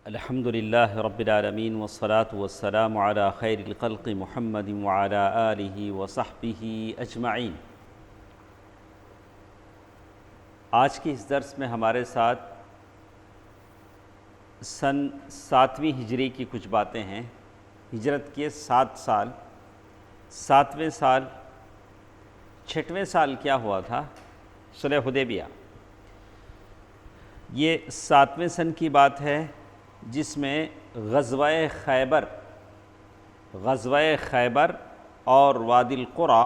الحمد للہ رب العالمین والصلاة والسلام علی خیر الخلق محمد وعلی آلہ وصحبہ اجمعین۔ آج کی اس درس میں ہمارے ساتھ سن 7ویں ہجری کی کچھ باتیں ہیں۔ ہجرت کے 7 سال، 7ویں سال 6ویں سال کیا ہوا تھا؟ صلح حدیبیہ۔ یہ 7ویں سن کی بات ہے جس میں غزوہ خیبر اور وادی القریٰ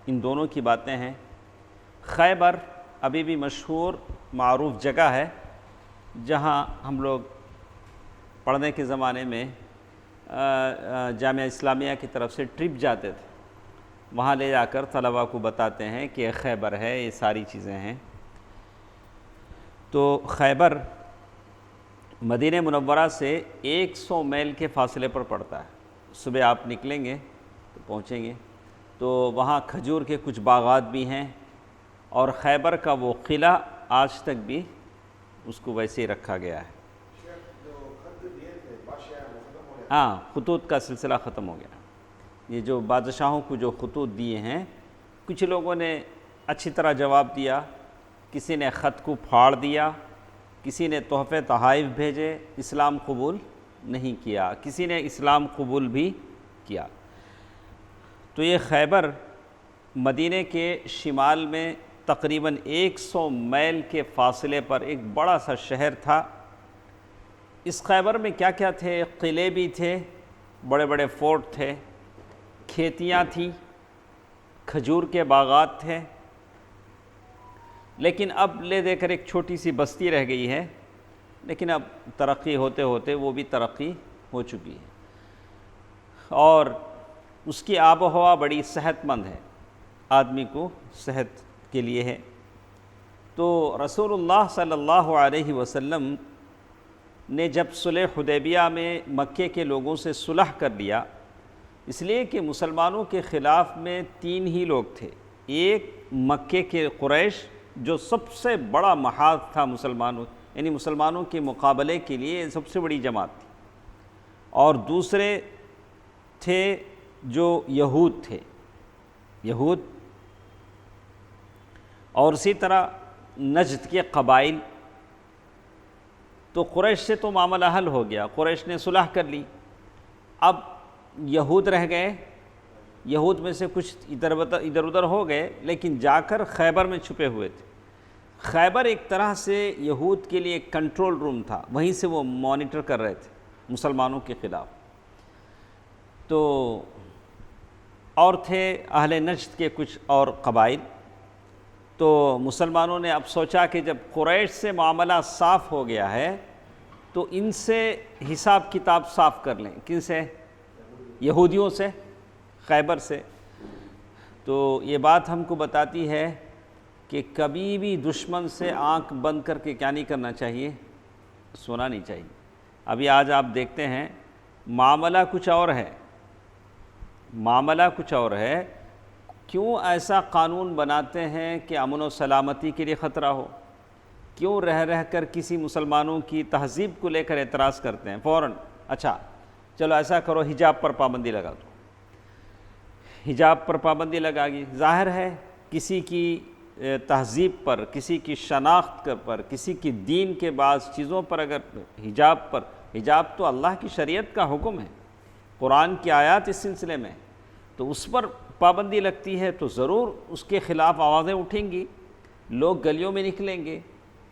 ان دونوں کی باتیں ہیں۔ خیبر ابھی بھی مشہور معروف جگہ ہے جہاں ہم لوگ پڑھنے کے زمانے میں جامعہ اسلامیہ کی طرف سے ٹرپ جاتے تھے، وہاں لے جا کر طلباء کو بتاتے ہیں کہ خیبر ہے، یہ ساری چیزیں ہیں۔ تو خیبر مدینہ منورہ سے 100 میل کے فاصلے پر پڑتا ہے۔ صبح آپ نکلیں گے تو پہنچیں گے تو وہاں کھجور کے کچھ باغات بھی ہیں، اور خیبر کا وہ قلعہ آج تک بھی اس کو ویسے ہی رکھا گیا ہے۔ ہاں، خطوط کا سلسلہ ختم ہو گیا۔ یہ جو بادشاہوں کو جو خطوط دیے ہیں، کچھ لوگوں نے اچھی طرح جواب دیا، کسی نے خط کو پھاڑ دیا، کسی نے تحفے تحائف بھیجے، اسلام قبول نہیں کیا، کسی نے اسلام قبول بھی کیا۔ تو یہ خیبر مدینہ کے شمال میں تقریباً 100 میل کے فاصلے پر ایک بڑا سا شہر تھا۔ اس خیبر میں کیا کیا تھے؟ قلعے بھی تھے، بڑے بڑے فورٹ تھے، کھیتیاں تھیں، کھجور کے باغات تھے، لیکن اب لے دے کر ایک چھوٹی سی بستی رہ گئی ہے، لیکن اب ترقی ہوتے ہوتے وہ بھی ترقی ہو چکی ہے، اور اس کی آب و ہوا بڑی صحت مند ہے، آدمی کو صحت کے لیے ہے۔ تو رسول اللہ صلی اللہ علیہ وسلم نے جب صلح حدیبیہ میں مکے کے لوگوں سے صلح کر لیا، اس لیے کہ مسلمانوں کے خلاف میں 3 ہی لوگ تھے۔ ایک مکے کے قریش جو سب سے بڑا محاذ تھا مسلمانوں، یعنی مسلمانوں کے مقابلے کے لیے سب سے بڑی جماعت تھی، اور دوسرے تھے جو یہود تھے، اور اسی طرح نجد کے قبائل۔ تو قریش سے تو معاملہ حل ہو گیا، قریش نے صلح کر لی، اب یہود رہ گئے، یہود میں سے کچھ ادھر ادھر ہو گئے، لیکن جا کر خیبر میں چھپے ہوئے تھے۔ خیبر ایک طرح سے یہود کے لیے ایک کنٹرول روم تھا، وہیں سے وہ مانیٹر کر رہے تھے مسلمانوں کے خلاف۔ تو اور تھے اہل نجد کے کچھ اور قبائل۔ تو مسلمانوں نے اب سوچا کہ جب قریش سے معاملہ صاف ہو گیا ہے تو ان سے حساب کتاب صاف کر لیں۔ کن سے؟ یہودیوں سے، خیبر سے۔ تو یہ بات ہم کو بتاتی ہے کہ کبھی بھی دشمن سے آنکھ بند کر کے کیا نہیں کرنا چاہیے؟ سونا نہیں چاہیے۔ ابھی آج آپ دیکھتے ہیں معاملہ کچھ اور ہے، کیوں ایسا قانون بناتے ہیں کہ امن و سلامتی کے لیے خطرہ ہو؟ کیوں رہ کر کسی مسلمانوں کی تہذیب کو لے کر اعتراض کرتے ہیں فوراً؟ اچھا چلو ایسا کرو، حجاب پر پابندی لگا دو۔ حجاب پر پابندی لگا گی، ظاہر ہے کسی کی تہذیب پر، کسی کی شناخت پر، کسی کی دین کے بعض چیزوں پر اگر حجاب تو اللہ کی شریعت کا حکم ہے، قرآن کی آیات اس سلسلے میں، تو اس پر پابندی لگتی ہے تو ضرور اس کے خلاف آوازیں اٹھیں گی، لوگ گلیوں میں نکلیں گے۔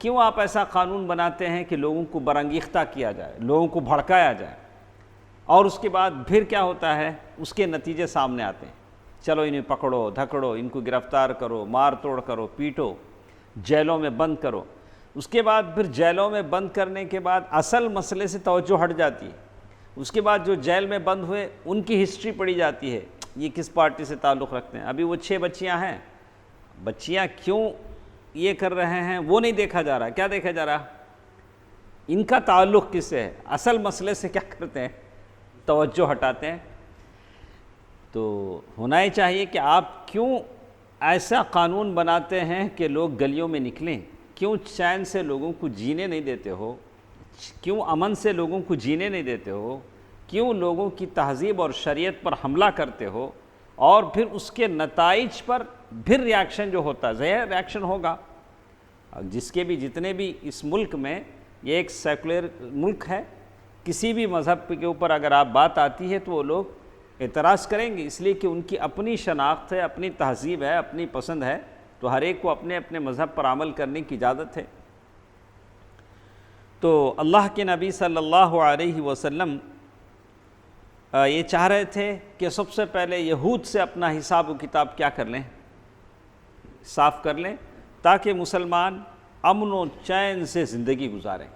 کیوں آپ ایسا قانون بناتے ہیں کہ لوگوں کو برانگیختہ کیا جائے، لوگوں کو بھڑکایا جائے، اور اس کے بعد پھر کیا ہوتا ہے؟ اس کے نتیجے سامنے آتے ہیں۔ چلو انہیں پکڑو دھکڑو، ان کو گرفتار کرو، مار توڑ کرو، پیٹو، جیلوں میں بند کرو۔ اس کے بعد پھر جیلوں میں بند کرنے کے بعد اصل مسئلے سے توجہ ہٹ جاتی ہے۔ اس کے بعد جو جیل میں بند ہوئے ان کی ہسٹری پڑھی جاتی ہے، یہ کس پارٹی سے تعلق رکھتے ہیں۔ ابھی وہ 6 بچیاں ہیں، بچیاں کیوں یہ کر رہے ہیں وہ نہیں دیکھا جا رہا۔ کیا دیکھا جا رہا؟ ان کا تعلق کس سے ہے، اصل مسئلے سے کیا کرتے ہیں؟ توجہ ہٹاتے ہیں۔ تو ہونا ہی چاہیے کہ آپ کیوں ایسا قانون بناتے ہیں کہ لوگ گلیوں میں نکلیں؟ کیوں چین سے لوگوں کو جینے نہیں دیتے ہو؟ کیوں امن سے لوگوں کو جینے نہیں دیتے ہو؟ کیوں لوگوں کی تہذیب اور شریعت پر حملہ کرتے ہو؟ اور پھر اس کے نتائج پر پھر ریاکشن جو ہوتا ہے، ظاہر ریاکشن ہوگا۔ جس کے بھی جتنے بھی اس ملک میں، یہ ایک سیکولر ملک ہے، کسی بھی مذہب کے اوپر اگر آپ بات آتی ہے تو وہ لوگ اعتراض کریں گے، اس لیے کہ ان کی اپنی شناخت ہے، اپنی تہذیب ہے، اپنی پسند ہے، تو ہر ایک کو اپنے اپنے مذہب پر عمل کرنے کی اجازت ہے۔ تو اللہ کے نبی صلی اللہ علیہ وسلم یہ چاہ رہے تھے کہ سب سے پہلے یہود سے اپنا حساب و کتاب کیا کر لیں، صاف کر لیں، تاکہ مسلمان امن و چین سے زندگی گزاریں۔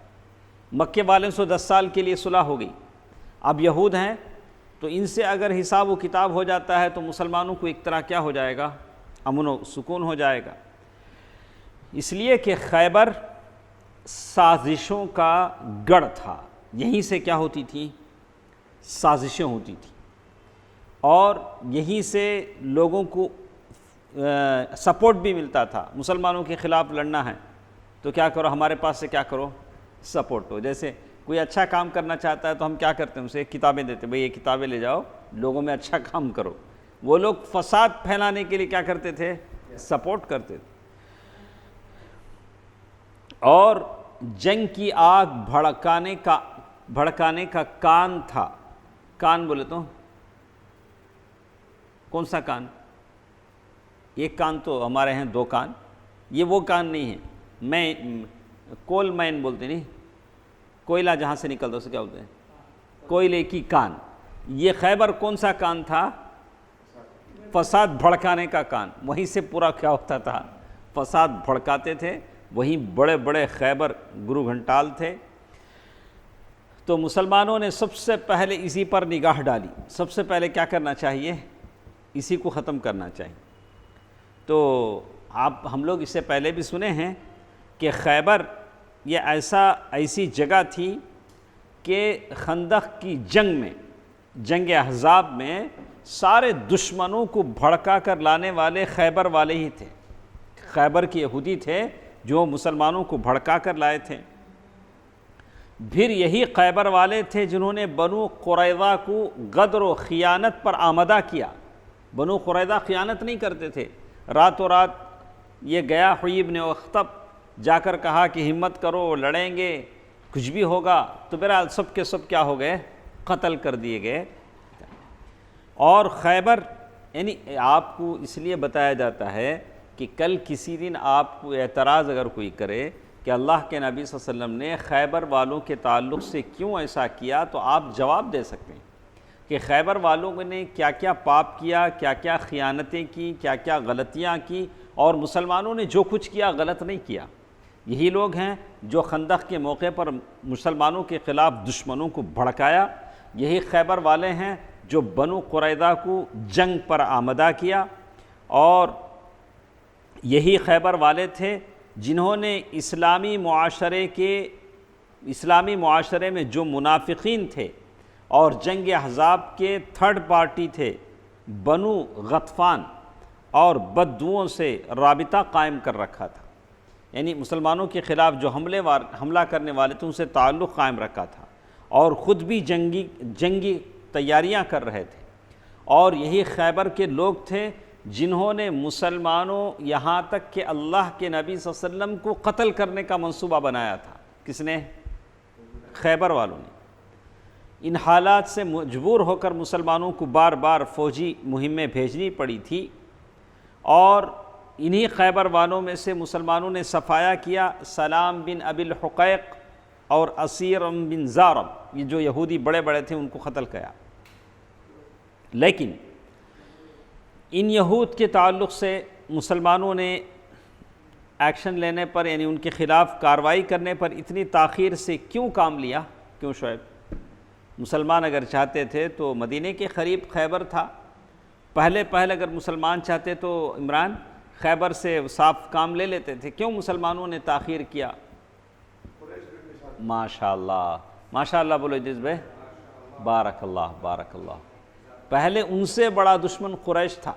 مکے والوں سے 10 سال کے لیے صلح ہو گئی، اب یہود ہیں تو ان سے اگر حساب و کتاب ہو جاتا ہے تو مسلمانوں کو ایک طرح کیا ہو جائے گا، امن و سکون ہو جائے گا۔ اس لیے کہ خیبر سازشوں کا گڑھ تھا، یہیں سے کیا ہوتی تھیں، سازشیں ہوتی تھیں، اور یہیں سے لوگوں کو سپورٹ بھی ملتا تھا۔ مسلمانوں کے خلاف لڑنا ہے تو کیا کرو، ہمارے پاس سے کیا کرو، سپورٹ ہو۔ جیسے کوئی اچھا کام کرنا چاہتا ہے تو ہم کیا کرتے ہیں، اسے کتابیں دیتے، بھئی یہ کتابیں لے جاؤ، لوگوں میں اچھا کام کرو۔ وہ لوگ فساد پھیلانے کے لیے کیا کرتے تھے، سپورٹ کرتے تھے۔ اور جنگ کی آگ بھڑکانے کا کان تھا۔ کان بولے تو کون سا کان؟ ایک کان تو ہمارے ہیں، 2 کان، یہ وہ کان نہیں ہے، میں کول مین بولتے نہیں، کوئلہ جہاں سے نکلتا اسے کیا بولتے ہیں، کوئلے کی کان۔ یہ خیبر کون سا کان تھا؟ فساد بھڑکانے کا کان۔ وہیں سے پورا کیا ہوتا تھا، فساد بھڑکاتے تھے، وہیں بڑے بڑے خیبر گرو گھنٹال تھے۔ تو مسلمانوں نے سب سے پہلے اسی پر نگاہ ڈالی، سب سے پہلے کیا کرنا چاہیے، اسی کو ختم کرنا چاہیے۔ تو ہم لوگ اس سے پہلے بھی سنے ہیں کہ خیبر یہ ایسی جگہ تھی کہ خندق کی جنگ میں، جنگ احزاب میں سارے دشمنوں کو بھڑکا کر لانے والے خیبر والے ہی تھے۔ خیبر کے یہودی تھے جو مسلمانوں کو بھڑکا کر لائے تھے۔ پھر یہی خیبر والے تھے جنہوں نے بنو قریظہ کو غدر و خیانت پر آمادہ کیا۔ بنو قریظہ خیانت نہیں کرتے تھے، راتوں رات یہ گیا حیی بن اخطب، جا کر کہا کہ ہمت کرو، لڑیں گے، کچھ بھی ہوگا، تو بہرحال سب کے سب کیا ہو گئے، قتل کر دیے گئے۔ اور خیبر یعنی آپ کو اس لیے بتایا جاتا ہے کہ کل کسی دن آپ کو اعتراض اگر کوئی کرے کہ اللہ کے نبی صلی اللہ علیہ وسلم نے خیبر والوں کے تعلق سے کیوں ایسا کیا، تو آپ جواب دے سکتے ہیں کہ خیبر والوں نے کیا کیا پاپ کیا، کیا کیا خیانتیں کی، کیا کیا غلطیاں کی، اور مسلمانوں نے جو کچھ کیا غلط نہیں کیا۔ یہی لوگ ہیں جو خندق کے موقع پر مسلمانوں کے خلاف دشمنوں کو بھڑکایا، یہی خیبر والے ہیں جو بنو قریظہ کو جنگ پر آمادہ کیا، اور یہی خیبر والے تھے جنہوں نے اسلامی معاشرے میں جو منافقین تھے اور جنگ احزاب کے تھرڈ پارٹی تھے، بنو غطفان اور بدوؤں سے رابطہ قائم کر رکھا تھا، یعنی مسلمانوں کے خلاف جو حملہ کرنے والے تھے ان سے تعلق قائم رکھا تھا، اور خود بھی جنگی تیاریاں کر رہے تھے۔ اور یہی خیبر کے لوگ تھے جنہوں نے مسلمانوں یہاں تک کہ اللہ کے نبی صلی اللہ علیہ وسلم کو قتل کرنے کا منصوبہ بنایا تھا۔ کس نے؟ خیبر والوں نے۔ ان حالات سے مجبور ہو کر مسلمانوں کو بار بار فوجی مہمیں بھیجنی پڑی تھی، اور انہی خیبر والوں میں سے مسلمانوں نے صفایا کیا سلام بن ابی الحقیق اور اسیرم بن زارب، یہ جو یہودی بڑے بڑے تھے ان کو قتل کیا۔ لیکن ان یہود کے تعلق سے مسلمانوں نے ایکشن لینے پر، یعنی ان کے خلاف کارروائی کرنے پر اتنی تاخیر سے کیوں کام لیا؟ کیوں شعیب؟ مسلمان اگر چاہتے تھے تو مدینے کے قریب خیبر تھا، پہلے اگر مسلمان چاہتے تو عمران خیبر سے صاف کام لے لیتے تھے، کیوں مسلمانوں نے تاخیر کیا؟ ماشاءاللہ ماشاءاللہ بولو جس بھائی، بارک اللہ بارک اللہ۔ پہلے ان سے بڑا دشمن قریش تھا۔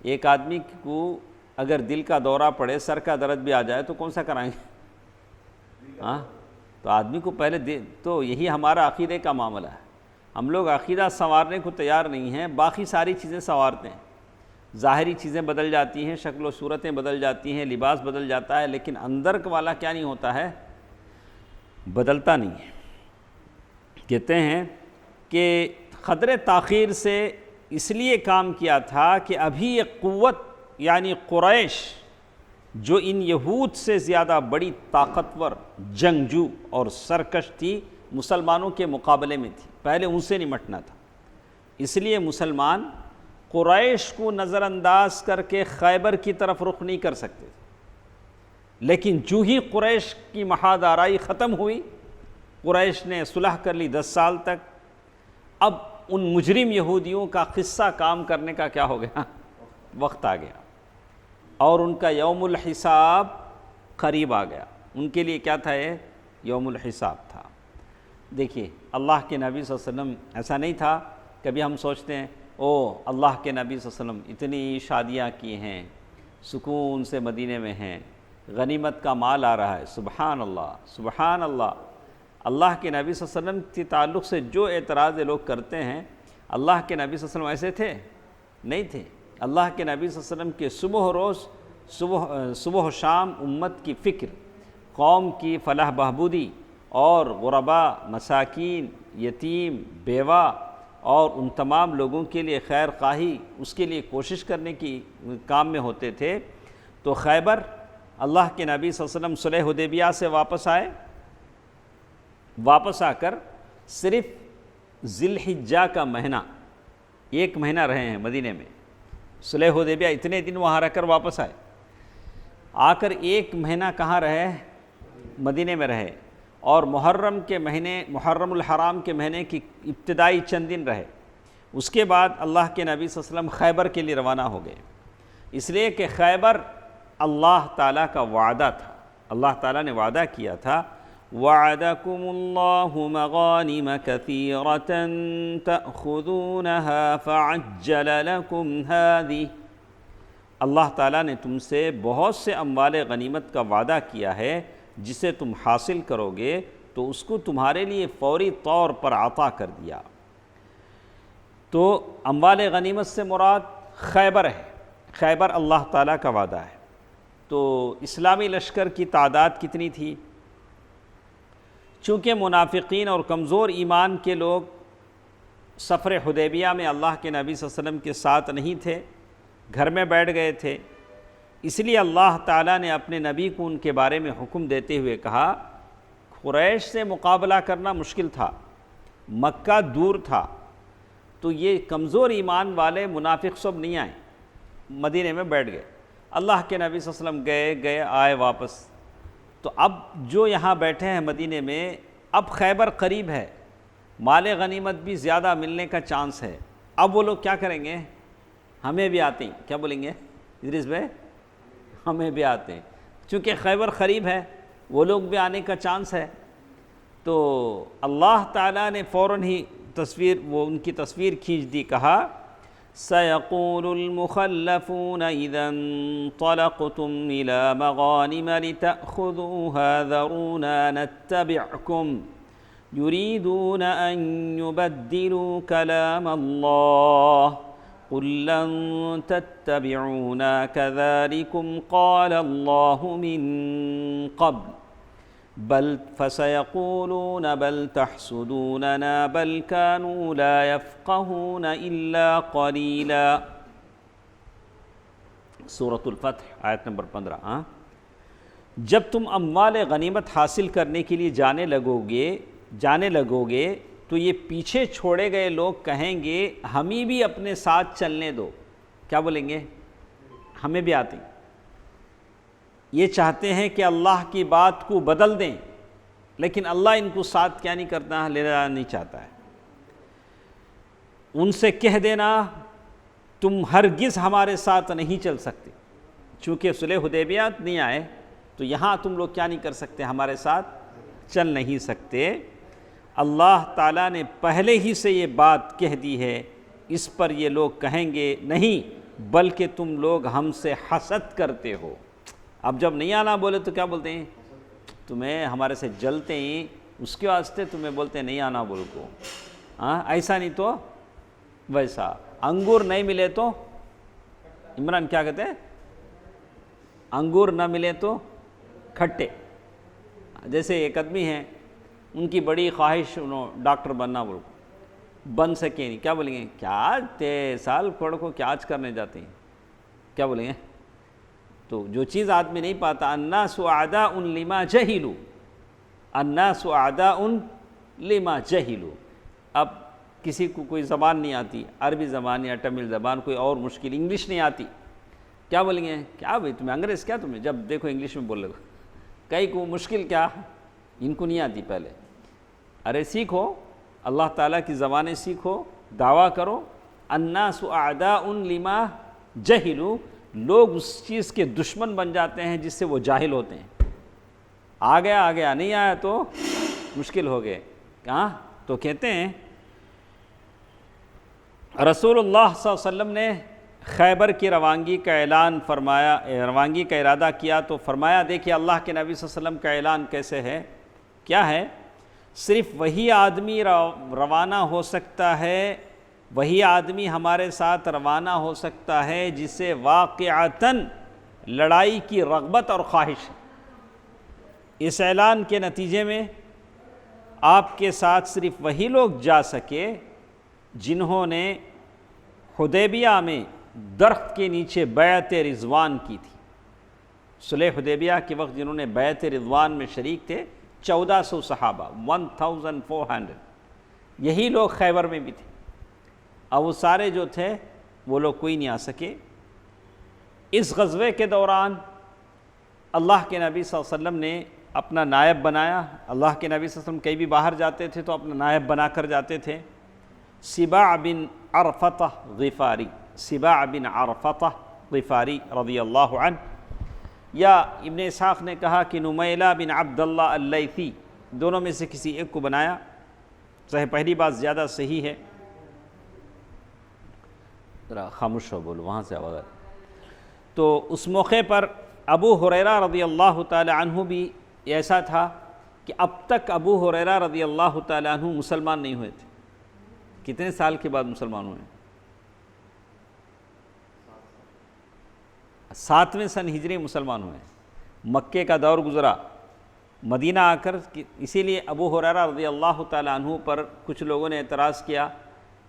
ایک آدمی کو اگر دل کا دورہ پڑے، سر کا درد بھی آ جائے تو کون سا کرائیں گے؟ ہاں، تو آدمی کو پہلے تو یہی ہمارا عقیدے کا معاملہ ہے، ہم لوگ عقیدہ سنوارنے کو تیار نہیں ہیں، باقی ساری چیزیں سنوارتے ہیں، ظاہری چیزیں بدل جاتی ہیں، شکل و صورتیں بدل جاتی ہیں، لباس بدل جاتا ہے، لیکن اندر والا کیا نہیں ہوتا ہے، بدلتا نہیں ہے۔ کہتے ہیں کہ قدر تاخیر سے اس لیے کام کیا تھا کہ ابھی یہ قوت یعنی قریش جو ان یہود سے زیادہ بڑی طاقتور، جنگجو اور سرکش تھی، مسلمانوں کے مقابلے میں تھی، پہلے ان سے نمٹنا تھا، اس لیے مسلمان قریش کو نظر انداز کر کے خیبر کی طرف رخ نہیں کر سکتے تھے، لیکن جو ہی قریش کی محاذ آرائی ختم ہوئی، قریش نے صلح کر لی 10 سال تک، اب ان مجرم یہودیوں کا قصہ کام کرنے کا کیا ہو گیا، وقت آ گیا، اور ان کا یوم الحساب قریب آ گیا۔ ان کے لیے کیا تھا، یہ یوم الحساب تھا۔ دیکھیے اللہ کے نبی صلی اللہ علیہ وسلم ایسا نہیں تھا، کبھی ہم سوچتے ہیں او اللہ کے نبی صلی اللہ علیہ وسلم اتنی شادیاں کی ہیں، سکون سے مدینے میں ہیں، غنیمت کا مال آ رہا ہے، سبحان اللہ سبحان اللہ۔ اللہ کے نبی صلی اللہ علیہ وسلم کے تعلق سے جو اعتراض لوگ کرتے ہیں، اللہ کے نبی صلی اللہ علیہ وسلم ایسے تھے؟ نہیں تھے۔ اللہ کے نبی صلی اللہ علیہ وسلم کے صبح و روز، صبح و شام امت کی فکر، قوم کی فلاح بہبودی اور غربا، مساکین، یتیم، بیوہ اور ان تمام لوگوں کے لیے خیر خواہی، اس کے لیے کوشش کرنے کی کام میں ہوتے تھے۔ تو خیبر اللہ کے نبی صلی اللہ علیہ وسلم صلح حدیبیہ سے واپس آئے، واپس آ کر صرف ذی الحجہ کا مہینہ، 1 مہینہ رہے ہیں مدینے میں، صلح حدیبیہ اتنے دن وہاں رہ کر واپس آئے، آ کر 1 مہینہ کہاں رہے، مدینے میں رہے، اور محرم کے مہینے، محرم الحرام کے مہینے کی ابتدائی چند دن رہے۔ اس کے بعد اللہ کے نبی صلی اللہ علیہ وسلم خیبر کے لیے روانہ ہو گئے، اس لیے کہ خیبر اللہ تعالیٰ کا وعدہ تھا، اللہ تعالیٰ نے وعدہ کیا تھا وَعَدَكُمُ اللَّهُ مَغَانِمَ كَثِيرَةً تَأْخُذُونَهَا فَعَجَّلَ لَكُمْ هَذِهِ، اللہ تعالیٰ نے تم سے بہت سے اموال غنیمت کا وعدہ کیا ہے، جسے تم حاصل کرو گے تو اس کو تمہارے لیے فوری طور پر عطا کر دیا۔ تو اموال غنیمت سے مراد خیبر ہے، خیبر اللہ تعالیٰ کا وعدہ ہے۔ تو اسلامی لشکر کی تعداد کتنی تھی؟ چونکہ منافقین اور کمزور ایمان کے لوگ سفر حدیبیہ میں اللہ کے نبی صلی اللہ علیہ وسلم کے ساتھ نہیں تھے، گھر میں بیٹھ گئے تھے، اس لیے اللہ تعالیٰ نے اپنے نبی کو ان کے بارے میں حکم دیتے ہوئے کہا، قریش سے مقابلہ کرنا مشکل تھا، مکہ دور تھا، تو یہ کمزور ایمان والے منافق سب نہیں آئے، مدینے میں بیٹھ گئے۔ اللہ کے نبی صلی اللہ علیہ وسلم گئے آئے واپس، تو اب جو یہاں بیٹھے ہیں مدینے میں، اب خیبر قریب ہے، مال غنیمت بھی زیادہ ملنے کا چانس ہے، اب وہ لوگ کیا کریں گے، ہمیں بھی آتے ہیں، کیا بولیں گے ادریس بھائی، ہمیں بھی آتے ہیں، چونکہ خیبر قریب ہے، وہ لوگ بھی آنے کا چانس ہے۔ تو اللہ تعالیٰ نے فوراً ہی ان کی تصویر کھینچ دی، کہا سَيَقُولُ الْمُخَلَّفُونَ إِذَا انطَلَقْتُمْ إِلَى مَغَانِمَ لِتَأْخُذُوهَا ذَرُونَا نَتَّبِعْكُمْ يُرِيدُونَ أَن يُبَدِّلُوا كَلَامَ اللَّهِ قُل لَّن تَتَّبِعُونَا كَذَلِكُمْ قَالَ اللَّهُ مِن قَبْلُ بل فسيقولون بل تحسدوننا بل كانوا لا يفقهون إلا قليلا۔ سورۃ الفتح آیت نمبر 15۔ جب تم اموال غنیمت حاصل کرنے کے لیے جانے لگو گے تو یہ پیچھے چھوڑے گئے لوگ کہیں گے ہمیں بھی اپنے ساتھ چلنے دو، کیا بولیں گے، ہمیں بھی آتے ہیں، یہ چاہتے ہیں کہ اللہ کی بات کو بدل دیں، لیکن اللہ ان کو ساتھ کیا نہیں کرتا، لینا نہیں چاہتا ہے۔ ان سے کہہ دینا تم ہرگز ہمارے ساتھ نہیں چل سکتے، چونکہ صلح حدیبیہ نہیں آئے تو یہاں تم لوگ کیا نہیں کر سکتے، ہمارے ساتھ چل نہیں سکتے۔ اللہ تعالیٰ نے پہلے ہی سے یہ بات کہہ دی ہے، اس پر یہ لوگ کہیں گے نہیں بلکہ تم لوگ ہم سے حسد کرتے ہو۔ اب جب نہیں آنا بولے تو کیا بولتے ہیں، تمہیں ہمارے سے جلتے ہی اس کے واسطے تمہیں بولتے نہیں آنا بول کو، ہاں ایسا نہیں تو ویسا۔ انگور نہیں ملے تو عمران کیا کہتے ہیں؟ انگور نہ ملے تو کھٹے۔ جیسے ایک آدمی ہیں، ان کی بڑی خواہش انہوں ڈاکٹر بننا بول کو، بن سکے نہیں، کیا بولیں گے؟ کیا 23 سال پڑھ کو کیا آج کرنے جاتے ہیں، کیا بولیں گے؟ تو جو چیز آدمی نہیں پاتا، الناس اعداء لما جہلوا، الناس اعداء لما جہلوا۔ اب کسی کو کوئی زبان نہیں آتی، عربی زبان یا تمل زبان، کوئی اور مشکل انگلش نہیں آتی، کیا بولیں گے؟ کیا بھائی تمہیں انگریز کیا تمہیں، جب دیکھو انگلش میں بول رہے، کئی کو مشکل کیا ان کو نہیں آتی پہلے۔ ارے سیکھو، اللہ تعالیٰ کی زبانیں سیکھو، دعویٰ کرو۔ الناس اعداء لما جہلوا، لوگ اس چیز کے دشمن بن جاتے ہیں جس سے وہ جاہل ہوتے ہیں۔ آ گیا نہیں آیا تو مشکل ہو گئے۔ کہاں تو کہتے ہیں رسول اللہ صلی اللہ علیہ وسلم نے خیبر کی روانگی کا اعلان فرمایا، روانگی کا ارادہ کیا تو فرمایا، دیکھیے اللہ کے نبی صلی اللہ علیہ وسلم کا اعلان کیسے ہے، کیا ہے؟ صرف وہی آدمی روانہ ہو سکتا ہے، وہی آدمی ہمارے ساتھ روانہ ہو سکتا ہے جسے واقعتاً لڑائی کی رغبت اور خواہش ہے۔ اس اعلان کے نتیجے میں آپ کے ساتھ صرف وہی لوگ جا سکے جنہوں نے حدیبیہ میں درخت کے نیچے بیعت رضوان کی تھی۔ صلح حدیبیہ کے وقت جنہوں نے بیعت رضوان میں شریک تھے 1400 صحابہ، 1400، یہی لوگ خیبر میں بھی تھے۔ اب وہ سارے جو تھے وہ لوگ کوئی نہیں آ سکے۔ اس غزوے کے دوران اللہ کے نبی صلی اللہ علیہ وسلم نے اپنا نائب بنایا۔ اللہ کے نبی صلی اللہ علیہ وسلم کہیں بھی باہر جاتے تھے تو اپنا نائب بنا کر جاتے تھے۔ سباع بن عرفطہ غفاری، سباع بن عرفطہ غفاری رضی اللہ عنہ، یا ابن اسحاق نے کہا کہ نمیلہ بن عبداللہ اللیثی، دونوں میں سے کسی ایک کو بنایا۔ پہلی بات زیادہ صحیح ہے۔ ذرا خاموش ہو، بولو وہاں سے آواز آ رہی۔ تو اس موقع پر ابو ہریرہ رضی اللہ تعالی عنہ بھی ایسا تھا کہ اب تک ابو ہریرہ رضی اللہ تعالی عنہ مسلمان نہیں ہوئے تھے۔ کتنے سال کے بعد مسلمان ہوئے؟ 7ویں سن ہجری مسلمان ہوئے۔ مکے کا دور گزرا، مدینہ آ کر، اسی لیے ابو ہریرہ رضی اللہ تعالی عنہ پر کچھ لوگوں نے اعتراض کیا،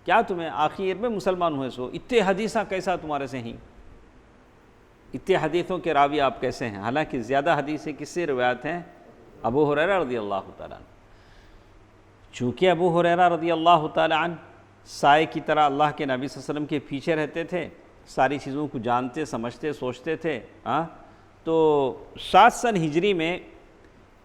کیا تمہیں آخر میں مسلمان ہوئے سو، اتنے حدیثاں کیسا تمہارے سے ہیں، اتنے حدیثوں کے راوی آپ کیسے ہیں؟ حالانکہ زیادہ حدیثیں کس سے روایت ہیں؟ ابو ہریرہ رضی اللہ تعالی عنہ۔ چونکہ ابو ہریرہ رضی اللہ تعالی عنہ سائے کی طرح اللہ کے نبی صلی اللہ علیہ وسلم کے پیچھے رہتے تھے، ساری چیزوں کو جانتے، سمجھتے، سوچتے تھے، تو 7 سن ہجری میں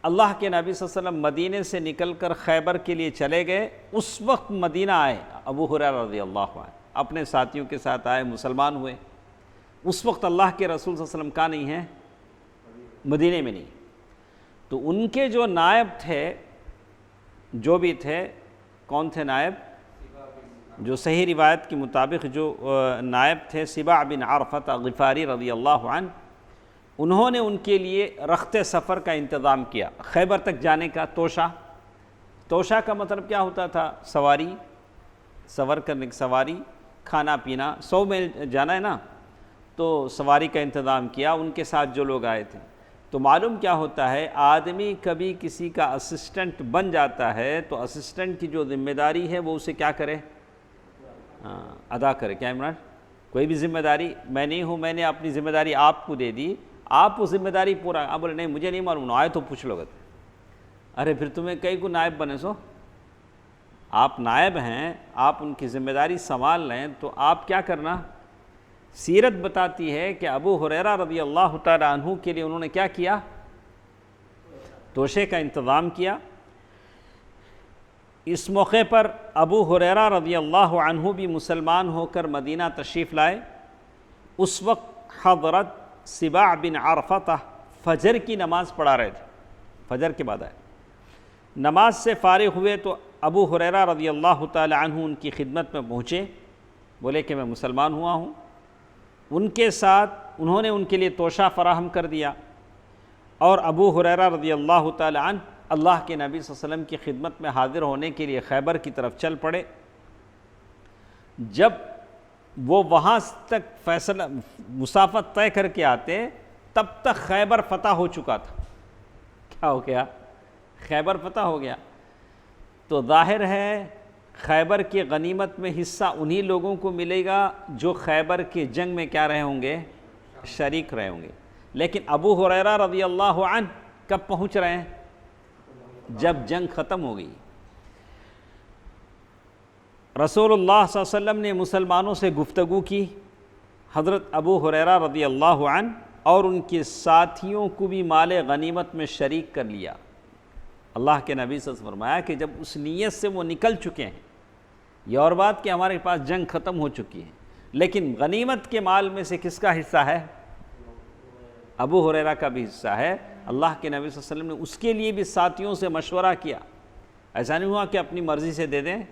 اللہ کے نبی صلی اللہ علیہ وسلم مدینے سے نکل کر خیبر کے لیے چلے گئے۔ اس وقت مدینہ آئے ابو ہریرہ رضی اللہ عنہ، اپنے ساتھیوں کے ساتھ آئے، مسلمان ہوئے۔ اس وقت اللہ کے رسول صلی اللہ علیہ وسلم کہاں نہیں ہیں؟ مدینے میں نہیں۔ تو ان کے جو نائب تھے، جو بھی تھے، کون تھے نائب؟ جو صحیح روایت کے مطابق جو نائب تھے سباع بن عرفطہ غفاری رضی اللہ عنہ، انہوں نے ان کے لیے رخت سفر کا انتظام کیا، خیبر تک جانے کا۔ توشہ کا مطلب کیا ہوتا تھا؟ سواری، سفر کرنے کی سواری، کھانا پینا، 100 میل جانا ہے نا، تو سواری کا انتظام کیا ان کے ساتھ جو لوگ آئے تھے۔ تو معلوم کیا ہوتا ہے، آدمی کبھی کسی کا اسسٹنٹ بن جاتا ہے تو اسسٹنٹ کی جو ذمہ داری ہے وہ اسے کیا کرے؟ ادا کرے۔ کیا عمران؟ کوئی بھی ذمہ داری میں نہیں ہوں، میں نے اپنی ذمہ داری آپ کو دے دی، آپ وہ ذمہ داری پورا، اب بولے نہیں مجھے نہیں معلوم، آئے تو پوچھ لو گے۔ ارے پھر تمہیں کئی کو نائب بنے سو، آپ نائب ہیں، آپ ان کی ذمہ داری سنبھال لیں، تو آپ کیا کرنا؟ سیرت بتاتی ہے کہ ابو ہریرہ رضی اللہ تعالی عنہ کے لیے انہوں نے کیا کیا؟ توشے کا انتظام کیا۔ اس موقع پر ابو ہریرہ رضی اللہ عنہ بھی مسلمان ہو کر مدینہ تشریف لائے۔ اس وقت حضرت سباع بن عرفطہ فجر کی نماز پڑھا رہے تھے، فجر کے بعد آئے۔ نماز سے فارغ ہوئے تو ابو ہریرہ رضی اللہ تعالی عنہ ان کی خدمت میں پہنچے، بولے کہ میں مسلمان ہوا ہوں۔ ان کے ساتھ انہوں نے ان کے لیے توشہ فراہم کر دیا۔ اور ابو ہریرہ رضی اللہ تعالی عنہ اللہ کے نبی صلی اللہ علیہ وسلم کی خدمت میں حاضر ہونے کے لیے خیبر کی طرف چل پڑے۔ جب وہ وہاں تک فیصلہ مسافت طے کر کے آتے تب تک خیبر فتح ہو چکا تھا۔ کیا ہو گیا؟ خیبر فتح ہو گیا۔ تو ظاہر ہے خیبر کی غنیمت میں حصہ انہی لوگوں کو ملے گا جو خیبر کے جنگ میں کیا رہے ہوں گے؟ شریک رہے ہوں گے۔ لیکن ابو ہریرہ رضی اللہ عنہ کب پہنچ رہے ہیں؟ جب جنگ ختم ہو گئی۔ رسول اللہ صلی اللہ علیہ وسلم نے مسلمانوں سے گفتگو کی، حضرت ابو ہریرہ رضی اللہ عنہ اور ان کے ساتھیوں کو بھی مال غنیمت میں شریک کر لیا۔ اللہ کے نبی صلی اللہ علیہ وسلم فرمایا کہ جب اس نیت سے وہ نکل چکے ہیں، یہ اور بات کہ ہمارے پاس جنگ ختم ہو چکی ہے، لیکن غنیمت کے مال میں سے کس کا حصہ ہے؟ ابو ہریرہ کا بھی حصہ ہے۔ اللہ کے نبی صلی اللہ علیہ وسلم نے اس کے لیے بھی ساتھیوں سے مشورہ کیا۔ ایسا نہیں ہوا کہ اپنی مرضی سے دے دیں،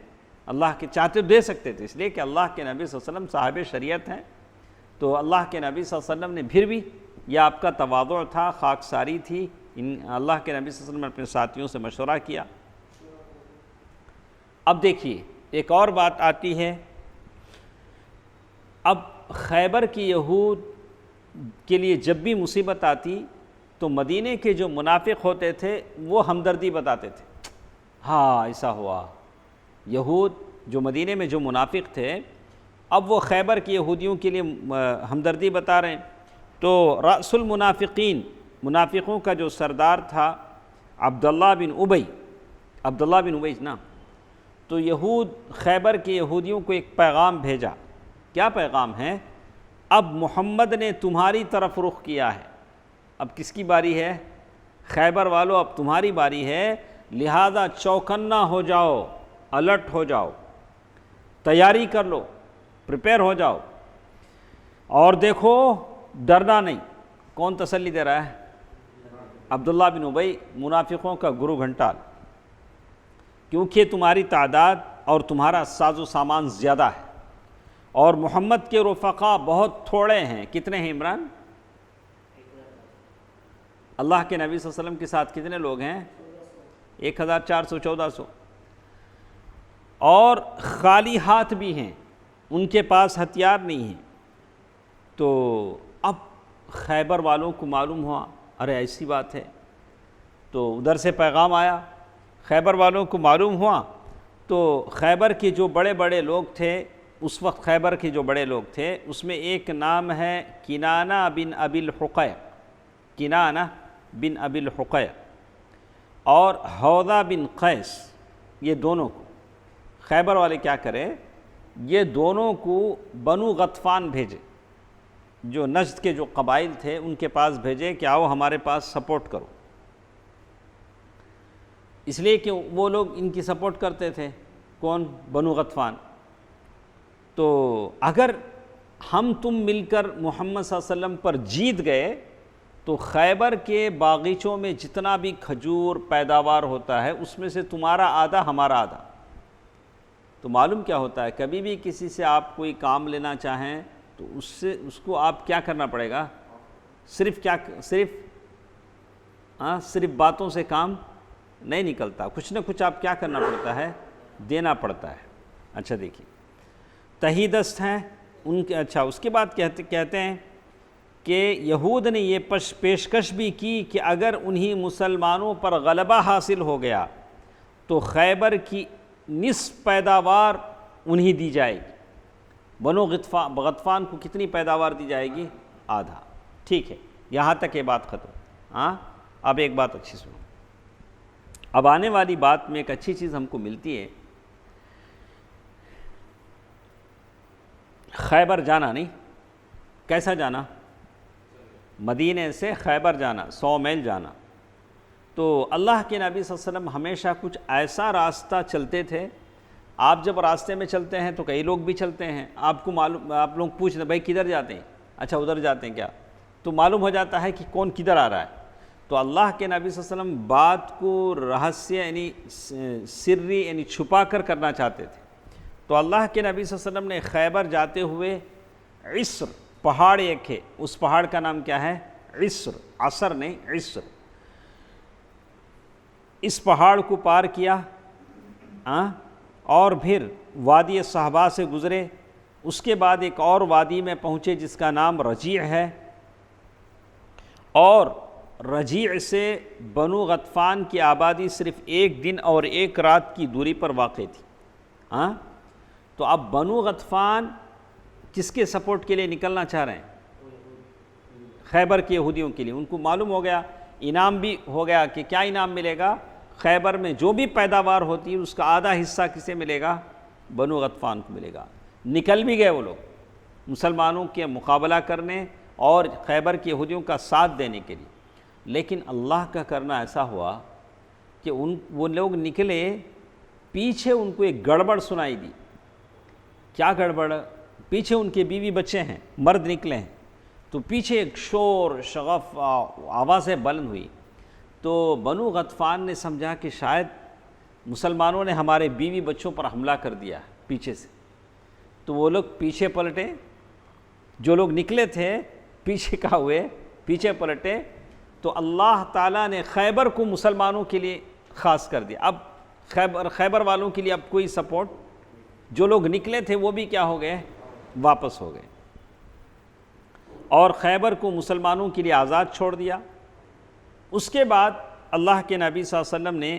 اللہ کے چاہتے دے سکتے تھے، اس لیے کہ اللہ کے نبی صلی اللہ علیہ وسلم صاحب شریعت ہیں۔ تو اللہ کے نبی صلی اللہ علیہ وسلم نے پھر بھی، یہ آپ کا تواضع تھا، خاکساری تھی، اللہ کے نبی صلی اللہ علیہ وسلم نے اپنے ساتھیوں سے مشورہ کیا۔ اب دیکھیے ایک اور بات آتی ہے، اب خیبر کی یہود کے لیے جب بھی مصیبت آتی تو مدینے کے جو منافق ہوتے تھے وہ ہمدردی بتاتے تھے۔ ہاں ایسا ہوا، یہود جو مدینے میں جو منافق تھے اب وہ خیبر کے یہودیوں کے لیے ہمدردی بتا رہے ہیں۔ تو رأس المنافقین، منافقوں کا جو سردار تھا عبداللہ بن ابی نا، تو یہود خیبر کے یہودیوں کو ایک پیغام بھیجا۔ کیا پیغام ہے؟ اب محمد نے تمہاری طرف رخ کیا ہے، اب کس کی باری ہے؟ خیبر والو اب تمہاری باری ہے، لہذا چوکنا ہو جاؤ، الرٹ ہو جاؤ، تیاری کر لو، پریپیئر ہو جاؤ، اور دیکھو ڈرنا نہیں۔ کون تسلی دے رہا ہے؟ عبداللہ بن ابی، منافقوں کا گرو گھنٹال، کیونکہ تمہاری تعداد اور تمہارا ساز و سامان زیادہ ہے اور محمد کے رفقا بہت تھوڑے ہیں۔ کتنے ہیں عمران؟ اللہ کے نبی صلی اللہ علیہ وسلم کے ساتھ کتنے لوگ ہیں؟ 1400 اور خالی ہاتھ بھی ہیں، ان کے پاس ہتھیار نہیں ہیں۔ تو اب خیبر والوں کو معلوم ہوا ارے ایسی بات ہے، تو ادھر سے پیغام آیا، خیبر والوں کو معلوم ہوا۔ تو خیبر کے جو بڑے بڑے لوگ تھے اس وقت، خیبر کے جو بڑے لوگ تھے اس میں ایک نام ہے کنانہ بن ابی الحقیق، کنانہ بن ابی الحقیق، اور حوضہ بن قیس، یہ دونوں کو خیبر والے کیا کرے، یہ دونوں کو بنو غطفان بھیجے، جو نجد کے جو قبائل تھے ان کے پاس بھیجے کہ آؤ ہمارے پاس سپورٹ کرو، اس لیے کہ وہ لوگ ان کی سپورٹ کرتے تھے۔ کون؟ بنو غطفان۔ تو اگر ہم تم مل کر محمد صلی اللہ علیہ وسلم پر جیت گئے تو خیبر کے باغیچوں میں جتنا بھی کھجور پیداوار ہوتا ہے اس میں سے تمہارا آدھا ہمارا آدھا۔ تو معلوم کیا ہوتا ہے، کبھی بھی کسی سے آپ کوئی کام لینا چاہیں تو اس کو آپ کیا کرنا پڑے گا؟ صرف باتوں سے کام نہیں نکلتا، کچھ نہ کچھ آپ کیا کرنا پڑتا ہے؟ دینا پڑتا ہے۔ اچھا دیکھیے، تہی دست ہیں ان کے۔ اچھا اس کے بعد کہتے ہیں کہ یہود نے یہ پیشکش بھی کی کہ اگر انہی مسلمانوں پر غلبہ حاصل ہو گیا تو خیبر کی نصف پیداوار انہی دی جائے گی۔ بنو غطفان کو کتنی پیداوار دی جائے گی؟ آدھا۔ ٹھیک ہے، یہاں تک یہ بات ختم۔ اب ایک بات اچھی سنو، اب آنے والی بات میں ایک اچھی چیز ہم کو ملتی ہے۔ خیبر جانا نہیں، کیسا جانا؟ مدینے سے خیبر جانا، 100 میل جانا۔ تو اللہ کے نبی صلی اللہ علیہ وسلم ہمیشہ کچھ ایسا راستہ چلتے تھے، آپ جب راستے میں چلتے ہیں تو کئی لوگ بھی چلتے ہیں، آپ کو معلوم، آپ لوگ پوچھ رہے بھائی کدھر جاتے ہیں؟ اچھا ادھر جاتے ہیں کیا؟ تو معلوم ہو جاتا ہے کہ کون کدھر آ رہا ہے۔ تو اللہ کے نبی صلی اللہ علیہ وسلم بات کو رہسیہ یعنی سری یعنی چھپا کر کرنا چاہتے تھے۔ تو اللہ کے نبی صلی اللہ علیہ وسلم نے خیبر جاتے ہوئے عسر پہاڑ ایک ہے، اس پہاڑ کا نام کیا ہے؟ عسر، عصر نہیں عسر، اس پہاڑ کو پار کیا اور پھر وادی صحبا سے گزرے، اس کے بعد ایک اور وادی میں پہنچے جس کا نام رجیع ہے، اور رجیع سے بنو غطفان کی آبادی صرف ایک دن اور ایک رات کی دوری پر واقع تھی۔ تو اب بنو غطفان کس کے سپورٹ کے لیے نکلنا چاہ رہے ہیں؟ خیبر کے یہودیوں کے لیے۔ ان کو معلوم ہو گیا، انعام بھی ہو گیا کہ کیا انعام ملے گا، خیبر میں جو بھی پیداوار ہوتی ہے اس کا آدھا حصہ کسے ملے گا؟ بنو غطفان کو ملے گا۔ نکل بھی گئے وہ لوگ مسلمانوں کے مقابلہ کرنے اور خیبر کے یہودیوں کا ساتھ دینے کے لیے، لیکن اللہ کا کرنا ایسا ہوا کہ وہ لوگ نکلے، پیچھے ان کو ایک گڑبڑ سنائی دی۔ کیا گڑبڑ؟ پیچھے ان کے بیوی بچے ہیں، مرد نکلے ہیں، تو پیچھے ایک شور شغف آوازیں بلند ہوئی، تو بنو غطفان نے سمجھا کہ شاید مسلمانوں نے ہمارے بیوی بچوں پر حملہ کر دیا پیچھے سے، تو وہ لوگ پیچھے پلٹے، جو لوگ نکلے تھے پیچھے کا ہوئے، پیچھے پلٹے، تو اللہ تعالیٰ نے خیبر کو مسلمانوں کے لیے خاص کر دیا۔ اب خیبر والوں کے لیے اب کوئی سپورٹ، جو لوگ نکلے تھے وہ بھی کیا ہو گئے؟ واپس ہو گئے، اور خیبر کو مسلمانوں کے لیے آزاد چھوڑ دیا۔ اس کے بعد اللہ کے نبی صلی اللہ علیہ وسلم نے